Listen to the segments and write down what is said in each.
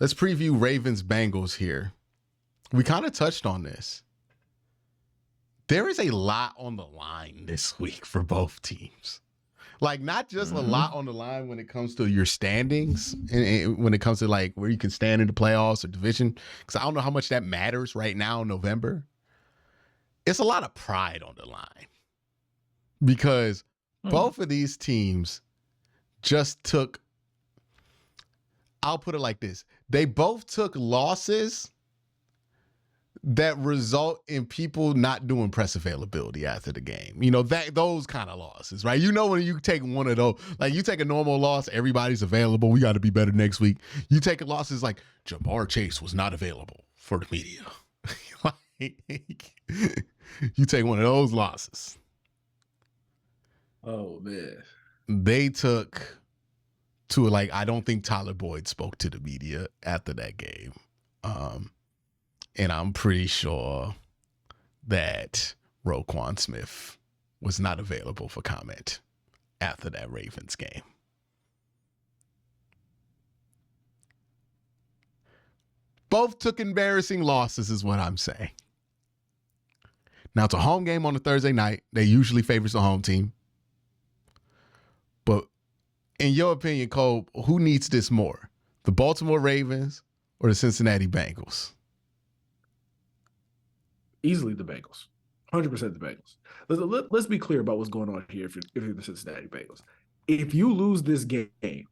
Let's preview Ravens Bengals here. We kind of touched on this. There is a lot on the line this week for both teams. Like, not just a lot on the line when it comes to your standings and when it comes to like where you can stand in the playoffs or division, because I don't know how much that matters right now in November. It's a lot of pride on the line because both of these teams just took, I'll put it like this. They both took losses that result in people not doing press availability after the game. You know, those kind of losses, right? You know, when you take one of those, like you take a normal loss, everybody's available. We got to be better next week. You take a loss, it's like Jamar Chase was not available for the media. You take one of those losses. Oh, man. They took to like, I don't think Tyler Boyd spoke to the media after that game. And I'm pretty sure that Roquan Smith was not available for comment after that Ravens game. Both took embarrassing losses is what I'm saying. Now, it's a home game on a Thursday night. They usually favors the home team. But in your opinion, Cole, who needs this more? The Baltimore Ravens or the Cincinnati Bengals? Easily the Bengals. 100% the Bengals. Let's be clear about what's going on here if you're the Cincinnati Bengals. If you lose this game,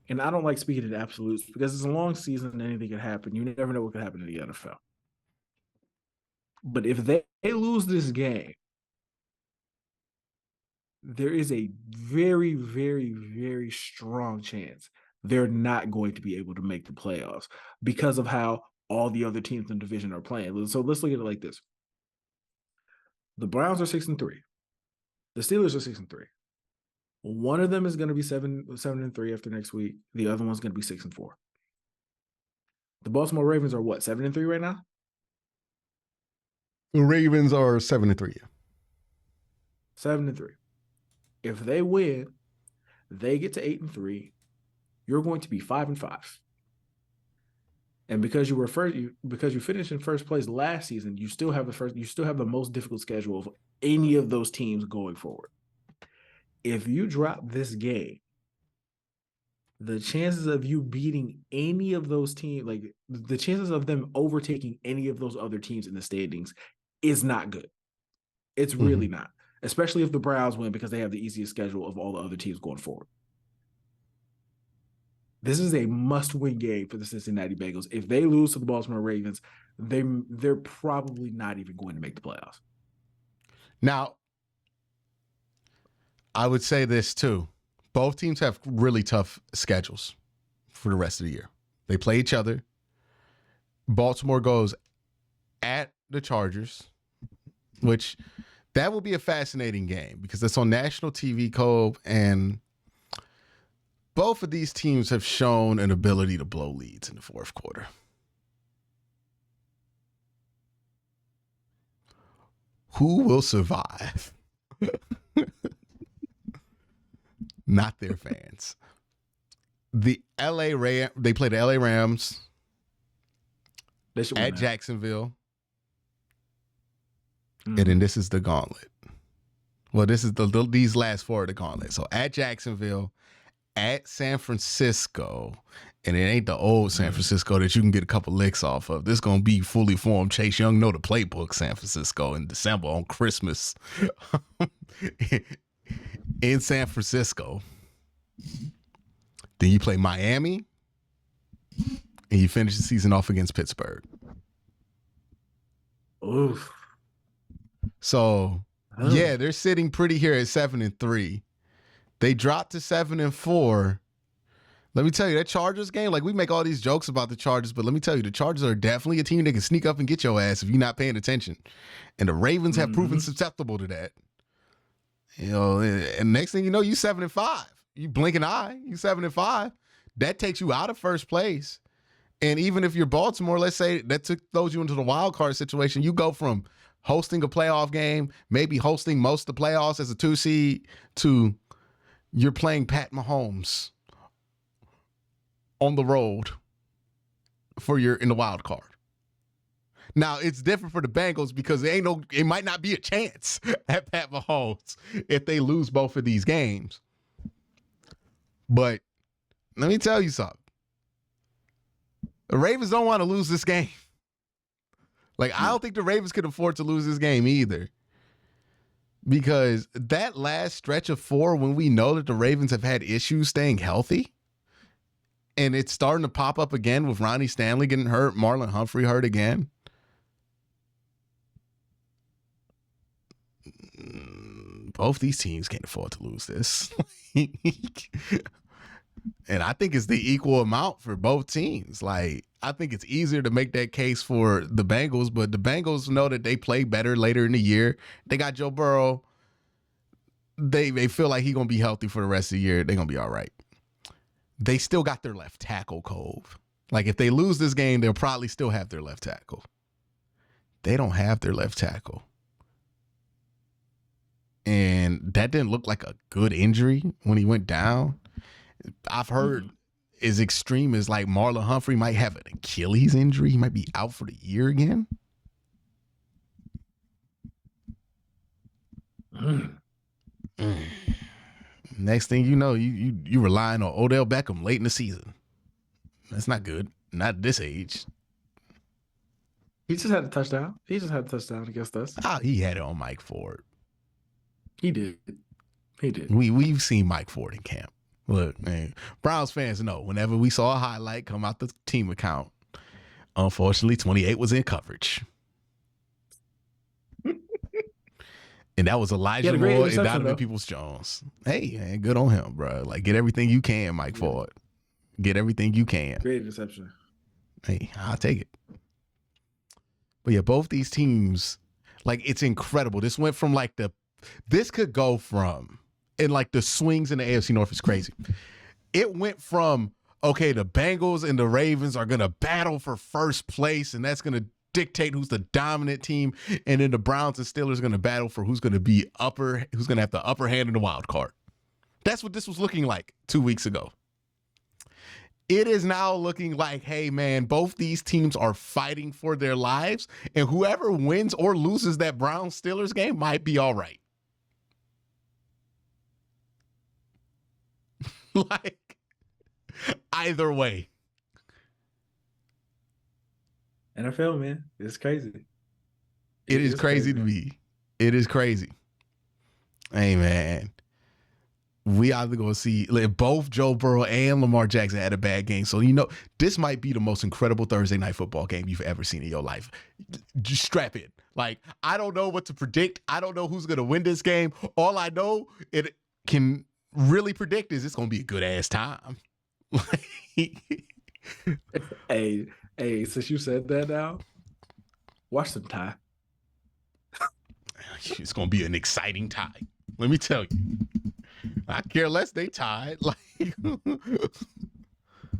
and I don't like speaking in absolutes because it's a long season and anything can happen. You never know what could happen in the NFL. But if they lose this game, there is a very, very, very strong chance they're not going to be able to make the playoffs because of how all the other teams in the division are playing. So let's look at it like this. The Browns are 6-3. The Steelers are 6-3. One of them is going to be 7-3 after next week. The other one's going to be 6-4. The Baltimore Ravens are what, 7-3 right now? The Ravens are 7-3. 7-3. If they win, they get to 8-3. You're going to be 5-5. And because you finished in first place last season, you still have the most difficult schedule of any of those teams going forward. If you drop this game, the chances of you beating any of those teams, like the chances of them overtaking any of those other teams in the standings is not good. It's really not, especially if the Browns win because they have the easiest schedule of all the other teams going forward. This is a must-win game for the Cincinnati Bengals. If they lose to the Baltimore Ravens, they're probably not even going to make the playoffs. Now, I would say this too. Both teams have really tough schedules for the rest of the year. They play each other. Baltimore goes at the Chargers, which that will be a fascinating game because it's on national TV, Cole, and both of these teams have shown an ability to blow leads in the fourth quarter. Who will survive? Not their fans. They play the LA Rams at Jacksonville. And then this is the gauntlet. Well, this is these last four of the gauntlet. So at Jacksonville, at San Francisco, and it ain't the old San Francisco that you can get a couple licks off of. This is going to be fully formed Chase Young know the playbook San Francisco in December on Christmas in San Francisco. Then you play Miami and you finish the season off against Pittsburgh. Oof. So, yeah, they're sitting pretty here at 7-3. They dropped to 7-4. Let me tell you, that Chargers game, like we make all these jokes about the Chargers, but let me tell you, the Chargers are definitely a team that can sneak up and get your ass if you're not paying attention. And the Ravens have proven susceptible to that. You know, and next thing you know, you 7-5. You blink an eye, you 7-5. That takes you out of first place. And even if you're Baltimore, let's say that throws you into the wild card situation, you go from hosting a playoff game, maybe hosting most of the playoffs as a 2 seed, to you're playing Pat Mahomes on the road for your in the wild card. Now it's different for the Bengals because it might not be a chance at Pat Mahomes if they lose both of these games. But let me tell you something. The Ravens don't want to lose this game. Like, I don't think the Ravens could afford to lose this game either. Because that last stretch of 4, when we know that the Ravens have had issues staying healthy, and it's starting to pop up again with Ronnie Stanley getting hurt, Marlon Humphrey hurt again. Both these teams can't afford to lose this. And I think it's the equal amount for both teams. Like, I think it's easier to make that case for the Bengals, but the Bengals know that they play better later in the year. They got Joe Burrow. They feel like he's going to be healthy for the rest of the year. They're going to be all right. They still got their left tackle, Cove. Like, if they lose this game, they'll probably still have their left tackle. They don't have their left tackle. And that didn't look like a good injury when he went down. I've heard as extreme as like Marlon Humphrey might have an Achilles injury. He might be out for the year again. Next thing you know, you relying on Odell Beckham late in the season. That's not good. Not at this age. He just had a touchdown. He just had a touchdown against us. Oh, he had it on Mike Ford. He did. We've seen Mike Ford in camp. Look, man, Browns fans know whenever we saw a highlight come out the team account, unfortunately, 28 was in coverage. And that was Elijah Moore and Donovan Peoples-Jones. Hey, man, good on him, bro. Like, get everything you can, Mike Ford. Get everything you can. Great interception. Hey, I'll take it. But yeah, both these teams, like, it's incredible. This went from this could go from, and like the swings in the AFC North is crazy. It went from, okay, the Bengals and the Ravens are going to battle for first place, and that's going to dictate who's the dominant team. And then the Browns and Steelers are going to battle for who's going to have the upper hand in the wild card. That's what this was looking like 2 weeks ago. It is now looking like, hey, man, both these teams are fighting for their lives, and whoever wins or loses that Browns-Steelers game might be all right. Like, either way. NFL, man, it's crazy. It is crazy to me. It is crazy. Hey, man. We either going to see both Joe Burrow and Lamar Jackson had a bad game. So, this might be the most incredible Thursday night football game you've ever seen in your life. Just strap in. Like, I don't know what to predict. I don't know who's going to win this game. All I know it can really predict is it's going to be a good ass time. Hey, since you said that now, watch them tie. It's going to be an exciting tie. Let me tell you. I care less they tied. Like,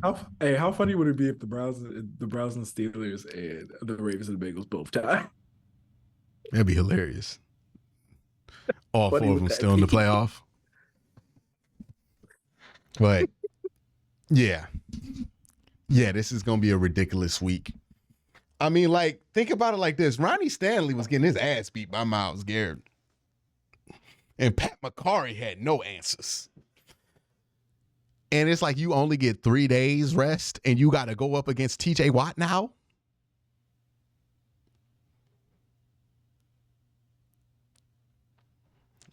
how funny would it be if the Browns and Steelers and the Ravens and the Bengals both tie? That'd be hilarious. All four of them still in the playoff. But yeah, this is gonna be a ridiculous week. I mean, like, think about it like this: Ronnie Stanley was getting his ass beat by Myles Garrett. And Pat McCarry had no answers. And it's like you only get 3 days rest and you got to go up against TJ Watt now?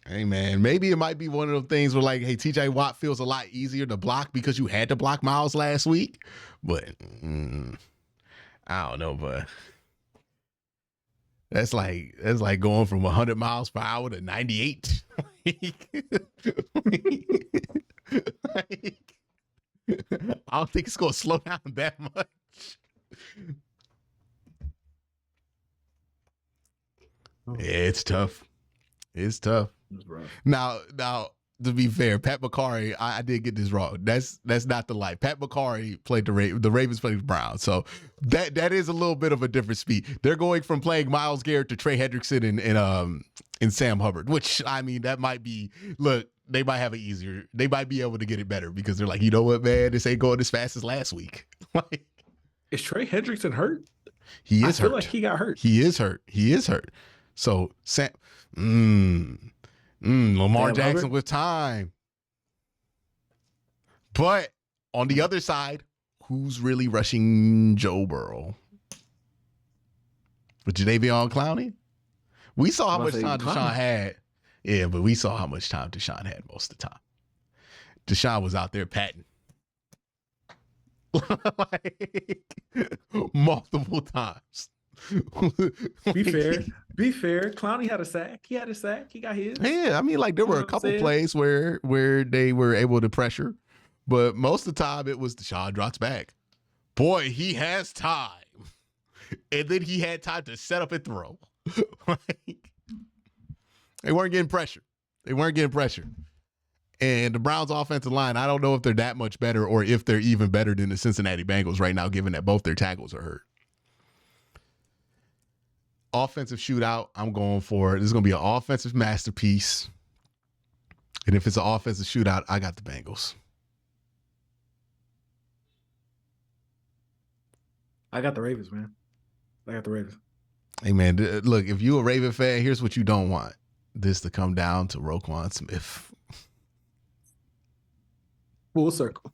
Hey, man, maybe it might be one of those things where, like, hey, TJ Watt feels a lot easier to block because you had to block Myles last week. But I don't know, but that's like going from 100 miles per hour to 98. I don't think it's going to slow down that much. Yeah, it's tough. It's tough. Now, to be fair, Pat McCarry, I did get this wrong. That's not the life. Pat McCarry played the Ravens played the Browns, so that is a little bit of a different speed. They're going from playing Myles Garrett to Trey Hendrickson and Sam Hubbard, which, I mean, that might be, look, they might have it easier. They might be able to get it better because they're like, you know what, man, this ain't going as fast as last week. Like, Is Trey Hendrickson hurt? He I is feel hurt. like he got hurt. He is hurt. He is hurt. So Lamar Sam Jackson Hubbard? with time. But on the other side, who's really rushing Joe Burrow? With Jadeveon Clowney? We saw how much time Deshaun had. Yeah, but we saw how much time Deshaun had most of the time. Deshaun was out there patting. Like, multiple times. Be fair. Clowney had a sack. He had a sack. He got his. Yeah, I mean, like there were a couple plays where they were able to pressure, but most of the time it was Deshaun drops back. Boy, he has time, and then he had time to set up and throw. Like, they weren't getting pressure. And the Browns' offensive line, I don't know if they're that much better or if they're even better than the Cincinnati Bengals right now, given that both their tackles are hurt. Offensive shootout, I'm going for it. This is going to be an offensive masterpiece. And if it's an offensive shootout, I got the Bengals. I got the Ravens, man. Hey, man, look, if you a Raven fan, here's what you don't want. This to come down to Roquan Smith. Full circle.